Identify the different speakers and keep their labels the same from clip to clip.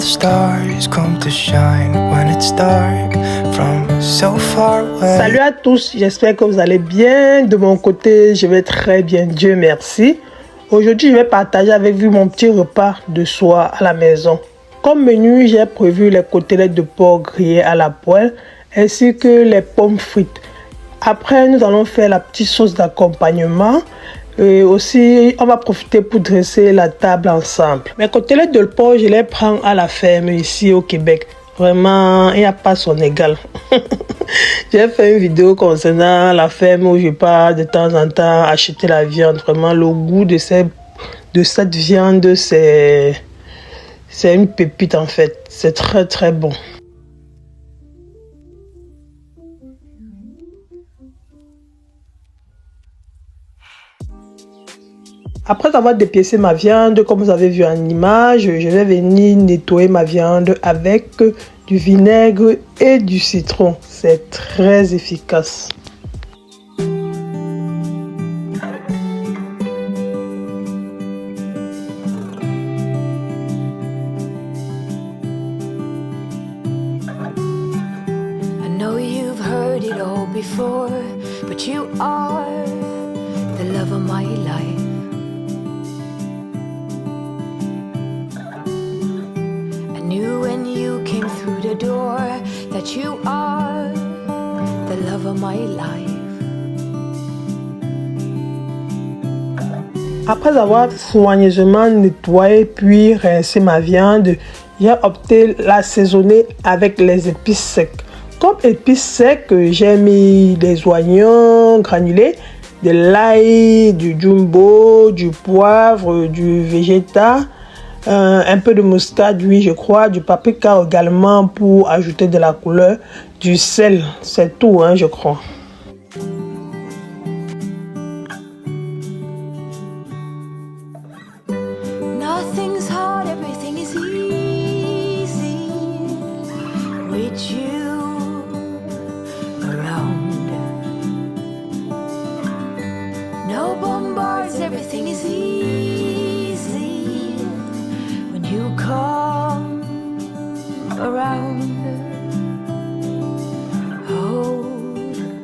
Speaker 1: stars come to shine when it's dark from so far away.
Speaker 2: Salut à tous, j'espère que vous allez bien. De mon côté, je vais très bien, Dieu merci. Aujourd'hui, je vais partager avec vous mon petit repas de soir à la maison. Comme menu, j'ai prévu les côtelettes de porc grillées à la poêle ainsi que les pommes frites. Après, nous allons faire la petite sauce d'accompagnement. Et aussi, on va profiter pour dresser la table ensemble. Mes côtelettes de porc, je les prends à la ferme ici au Québec. Vraiment, il n'y a pas son égal. J'ai fait une vidéo concernant la ferme où je pars de temps en temps acheter la viande. Vraiment, le goût de cette viande, c'est une pépite en fait. C'est très très bon. Après avoir dépiécé ma viande, comme vous avez vu en image, je vais venir nettoyer ma viande avec du vinaigre et du citron. C'est très efficace.
Speaker 3: I know you've heard it all before, but you are the love of my life. When you came through the door that you are the love of my life.
Speaker 2: Après avoir soigneusement nettoyé puis rincé ma viande, j'ai opté l'assaisonner avec les épices secs. Comme épices secs, j'ai mis des oignons granulés, de l'ail, du jumbo, du poivre, du végéta, un peu de muscade, oui, je crois, du paprika également pour ajouter de la couleur, du sel, c'est tout, hein, je crois.
Speaker 3: Nothing's hard, everything is easy with you around. No bombards, everything is easy. You come around. Hold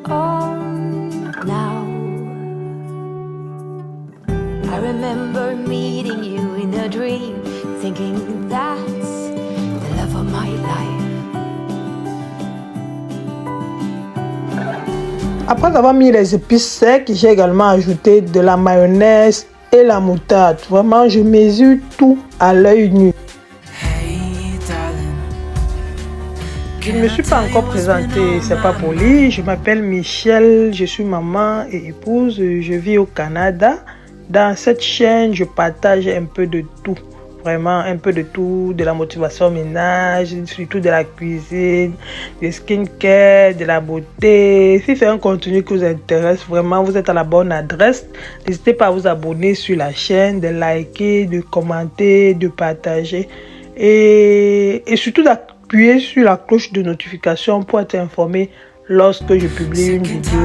Speaker 3: on now. I remember meeting you in a dream, thinking that's the love of my life.
Speaker 2: Après avoir mis les épices secs, j'ai également ajouté de la mayonnaise et la moutarde. Vraiment, je mesure tout à l'œil nu. Je ne me suis pas encore présentée, c'est pas poli. Je m'appelle Michelle, je suis maman et épouse. Je vis au Canada. Dans cette chaîne, je partage un peu de tout. Vraiment un peu de tout, de la motivation au ménage, surtout de la cuisine, du skincare, de la beauté. Si c'est un contenu qui vous intéresse, vraiment, vous êtes à la bonne adresse. N'hésitez pas à vous abonner sur la chaîne, de liker, de commenter, de partager. Et surtout d'appuyer sur la cloche de notification pour être informé lorsque je publie une vidéo.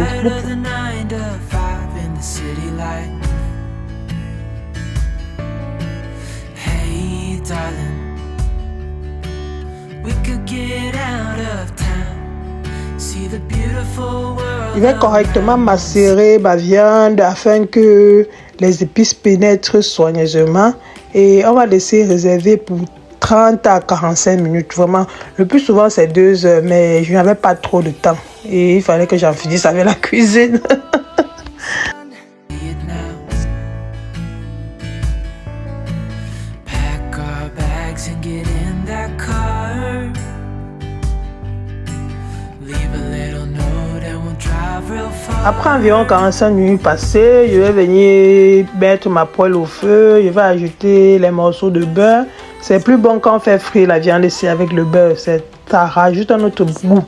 Speaker 2: Je vais correctement macérer ma viande afin que les épices pénètrent soigneusement et on va laisser réserver pour 30 à 45 minutes. Vraiment, le plus souvent c'est 2 heures, mais je n'avais pas trop de temps et il fallait que j'en finisse avec la cuisine. Après environ 45 minutes passées, je vais venir mettre ma poêle au feu. Je vais ajouter les morceaux de beurre. C'est plus bon quand on fait frire la viande ici avec le beurre. Ça rajoute un autre goût.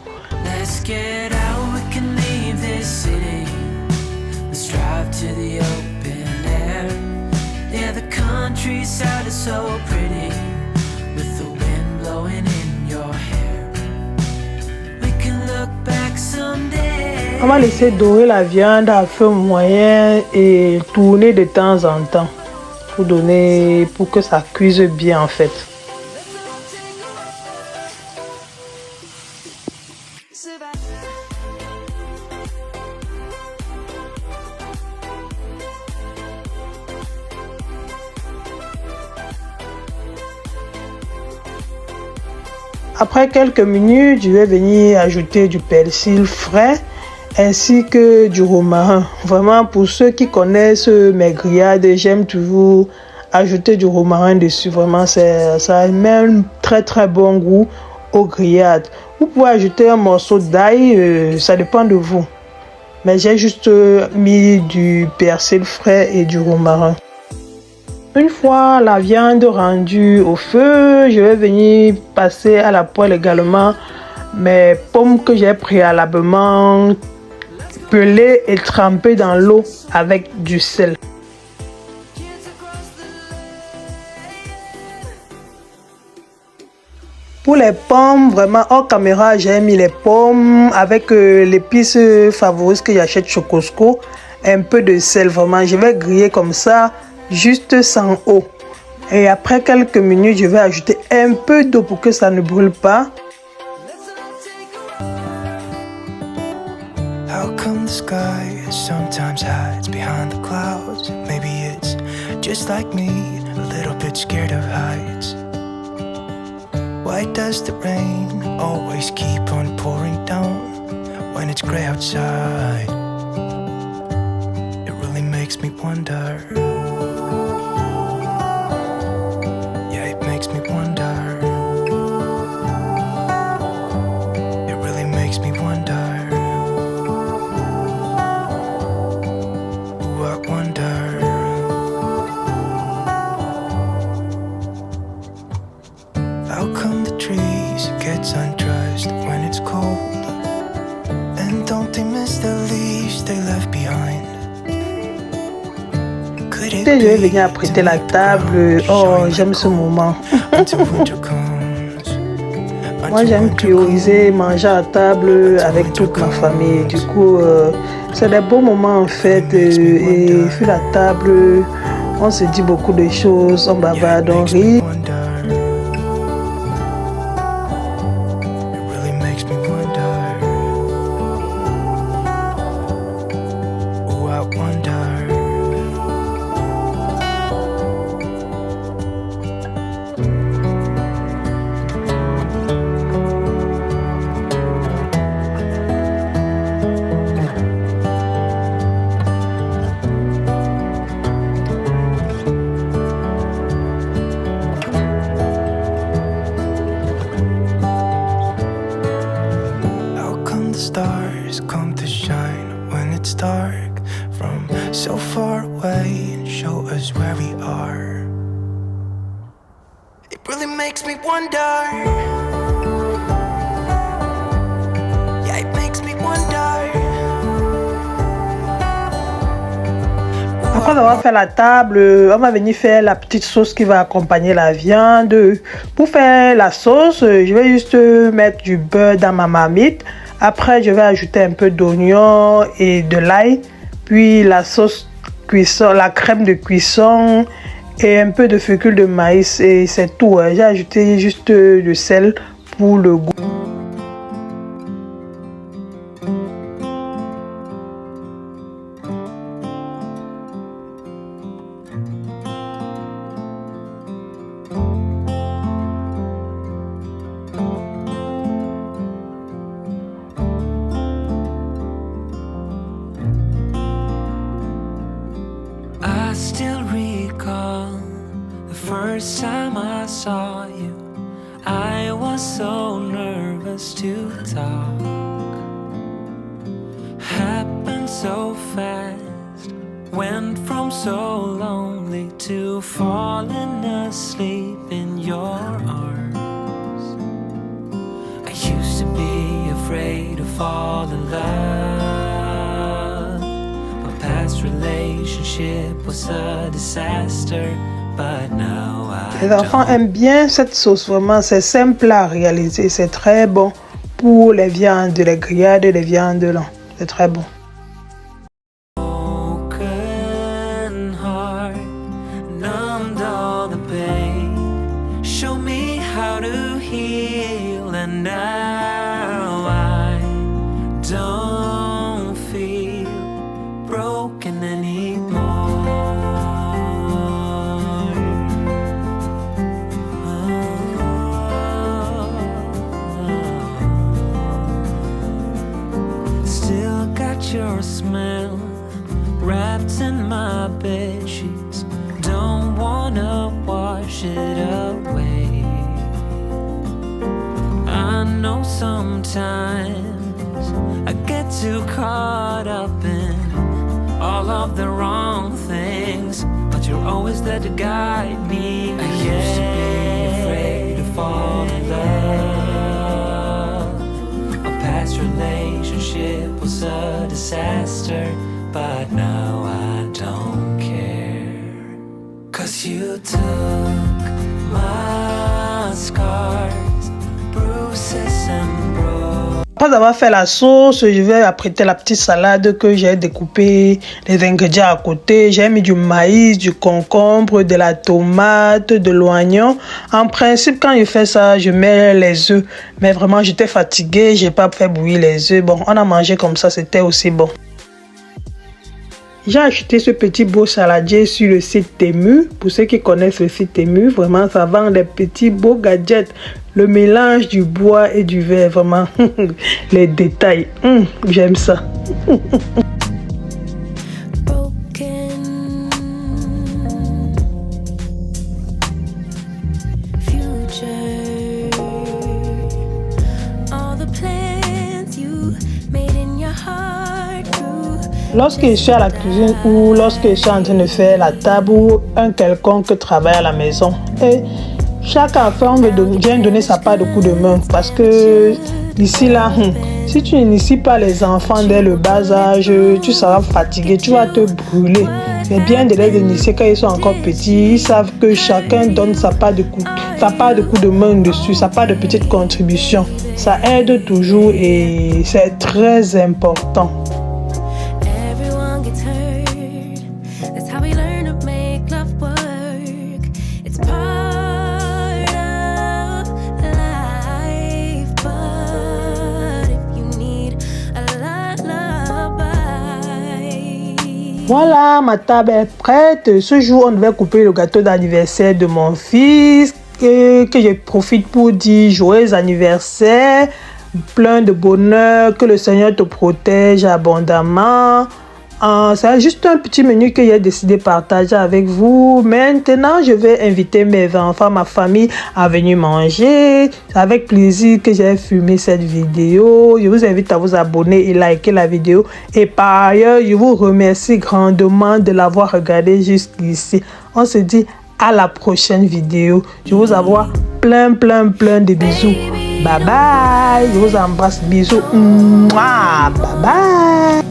Speaker 2: On va laisser dorer la viande à feu moyen et tourner de temps en temps pour que ça cuise bien en fait. Après quelques minutes, je vais venir ajouter du persil frais ainsi que du romarin. Vraiment, pour ceux qui connaissent mes grillades, j'aime toujours ajouter du romarin dessus. Vraiment, ça a même très très bon goût aux grillades. Vous pouvez ajouter un morceau d'ail, ça dépend de vous. Mais j'ai juste mis du persil frais et du romarin. Une fois la viande rendue au feu, je vais venir passer à la poêle également mes pommes que j'ai préalablement pelées et trempées dans l'eau avec du sel. Pour les pommes, vraiment hors caméra, j'ai mis les pommes avec l'épice favorite que j'achète chez Costco, un peu de sel. Vraiment, je vais griller comme ça, juste sans eau. Et après quelques minutes, je vais ajouter un peu d'eau pour que ça ne brûle pas.
Speaker 1: How come the sky sometimes hides behind the clouds? Maybe it's just like me, a little bit scared of heights. Why does the rain always keep on pouring down when it's gray outside? It really makes me wonder. Yeah, it makes me wonder. It really makes me wonder. Ooh, I wonder. How come the trees get undressed when it's cold? And don't they miss the leaves they left behind? Could it
Speaker 2: Je vais
Speaker 1: be
Speaker 2: venir apprêter la table. Oh, j'aime ce moment.
Speaker 1: until winter comes?
Speaker 2: Moi, j'aime prioriser manger à table avec toute ma famille. Du coup, c'est des beaux moments en fait. Et sur la table, on se dit beaucoup de choses, on bavarde, on rit.
Speaker 1: Stars come to shine when it's dark from so far away and show us where we are. It really makes me wonder. Yeah, it makes me wonder.
Speaker 2: Après avoir fait la table, on va venir faire la petite sauce qui va accompagner la viande. Pour faire la sauce, je vais juste mettre du beurre dans ma marmite. Après, je vais ajouter un peu d'oignon et de l'ail, puis la sauce cuisson, la crème de cuisson et un peu de fécule de maïs et c'est tout. J'ai ajouté juste du sel pour le goût.
Speaker 4: I still recall the first time I saw you. I was so nervous to talk. Happened so fast. Went from so lonely to falling asleep in your arms. I used to be afraid to fall in love. My past relationship was a disaster, but now
Speaker 2: Les enfants aiment bien cette sauce, vraiment, c'est simple à réaliser, c'est très bon pour les viandes, les grillades, les viandes là, c'est très bon.
Speaker 4: broken heart, numbed all the pain. Show me how to heal, and now I your smell wrapped in my bed sheets. Don't wanna wash it away. I know sometimes I get too caught up in all of the wrong things, but you're always there to guide me. I used to be afraid to fall in love. A past relationship was a disaster, but now I don't care. 'Cause you took my scars, bruises and bruises.
Speaker 2: Après avoir fait la sauce, je vais apprêter la petite salade que j'ai découpé les ingrédients à côté. J'ai mis du maïs, du concombre, de la tomate, de l'oignon. En principe, quand je fais ça, je mets les œufs. Mais vraiment, j'étais fatiguée, j'ai pas fait bouillir les œufs. Bon, on a mangé comme ça, c'était aussi bon. J'ai acheté ce petit beau saladier sur le site Temu. Pour ceux qui connaissent le site Temu, vraiment, ça vend des petits beaux gadgets. Le mélange du bois et du verre, vraiment, les détails. J'aime ça. Lorsque je suis à la cuisine ou lorsque je suis en train de faire la table ou un quelconque travail à la maison, et chaque enfant vient donner sa part de coup de main parce que ici là, si tu n'inities pas les enfants dès le bas âge, tu seras fatigué, tu vas te brûler. C'est bien de les initier quand ils sont encore petits. Ils savent que chacun donne sa part de coup de main dessus, sa part de petite contribution. Ça aide toujours et c'est très important. Voilà, ma table est prête. Ce jour, on devait couper le gâteau d'anniversaire de mon fils. Que je profite pour dire joyeux anniversaire, plein de bonheur, que le Seigneur te protège abondamment. C'est juste un petit menu que j'ai décidé de partager avec vous. Maintenant, je vais inviter mes enfants, ma famille à venir manger. C'est avec plaisir que j'ai filmé cette vidéo. Je vous invite à vous abonner et liker la vidéo. Et par ailleurs, je vous remercie grandement de l'avoir regardé jusqu'ici. On se dit à la prochaine vidéo. Je vous envoie plein de bisous. Bye bye. Je vous embrasse. Bisous. Bye bye.